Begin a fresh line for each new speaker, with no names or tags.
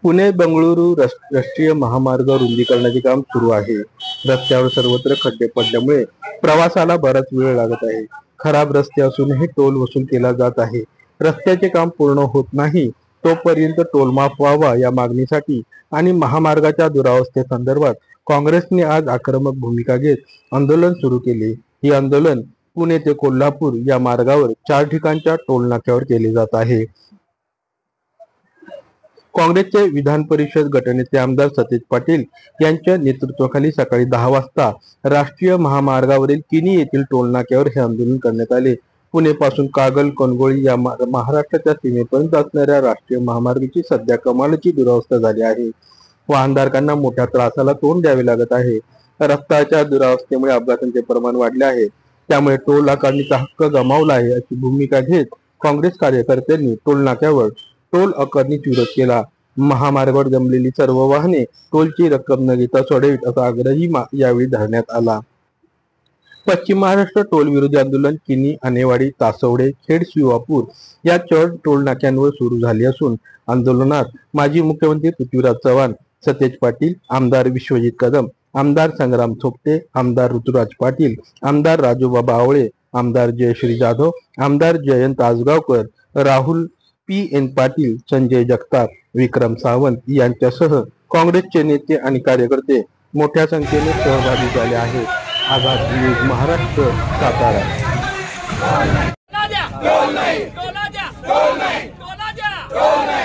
पुणे बंगळुरू राष्ट्रीय महामार्ग रुंदीकरणाचे काम सुरू आहे। रस्त्यावर सर्वत्र खड्डे पडल्यामुळे प्रवासाला बराच वेळ लागत आहे। खराब रस्ते असूनही टोल वसूल केला जात आहे। रस्त्याचे काम पूर्ण होत नाही तोपर्यंत टोल माफ व्हावा या मागणीसाठी आणि महामार्गाच्या दुरावस्थेसंदर्भात काँग्रेसने आज आक्रमक भूमिका घेत आंदोलन सुरू केले। ही आंदोलन पुणे ते कोल्हापूर या मार्गावर 4 ठिकाणच्या टोल नाक्यावर केले जात आहे। काँग्रेसचे विधान परिषद गटनेते आमदार सतेज पाटील यांच्या नेतृत्वाखाली सकाळी 10 वाजता राष्ट्रीय महामार्गावरील किनी येथील टोल नाक्यावर हे आंदोलन करण्यात आले। पुणे पासून कागल कणगोळी या महाराष्ट्राच्या सीमेपर्यंत असणाऱ्या राष्ट्रीय महामार्गाची सध्या कमालीची दुरावस्था झाली आहे। वाहनधारकांना मोठ्या त्रासाला तोंड द्यावे लागत आहे। रस्त्याच्या दुरावस्थेमुळे अपघातांचे प्रमाण वाढले आहे, त्यामुळे टोल आकारणीचा हक्क गमावला आहे अशी भूमिका घेत काँग्रेस कार्यकर्त्यांनी टोल नाक्यावर टोल आकारणीस विरोध केला। महामार्गावर जमलेली सर्व वाहने टोलची रक्कम न घेता सोडावीत असा आग्रही यावेळी धरण्यात आला। पश्चिम महाराष्ट्र टोल विरोधी आंदोलन किनी आनेवाडी तासवडे खेड शिवापूर या 4 टोल नाक्यांवर सुरू झाले असून आंदोलनात माजी मुख्यमंत्री पृथ्वीराज चव्हाण, सतेज पाटील, आमदार विश्वजित कदम, आमदार संग्राम थोपटे, आमदार ऋतुराज पाटील, आमदार राजूबाबा आवळे, आमदार जयश्री जाधव, आमदार जयंत आसगावकर, राहुल पी.एन. पाटील, संजय जगताप, विक्रम सावंत यांच्यासह काँग्रेसचे नेते आणि कार्यकर्ते मोठ्या संख्येने सहभागी झाले आहेत। आझाद न्यूज महाराष्ट्र, सातारा।
टोल नहीं, टोल नहीं, टोल नहीं, टोल नहीं, टोल नहीं।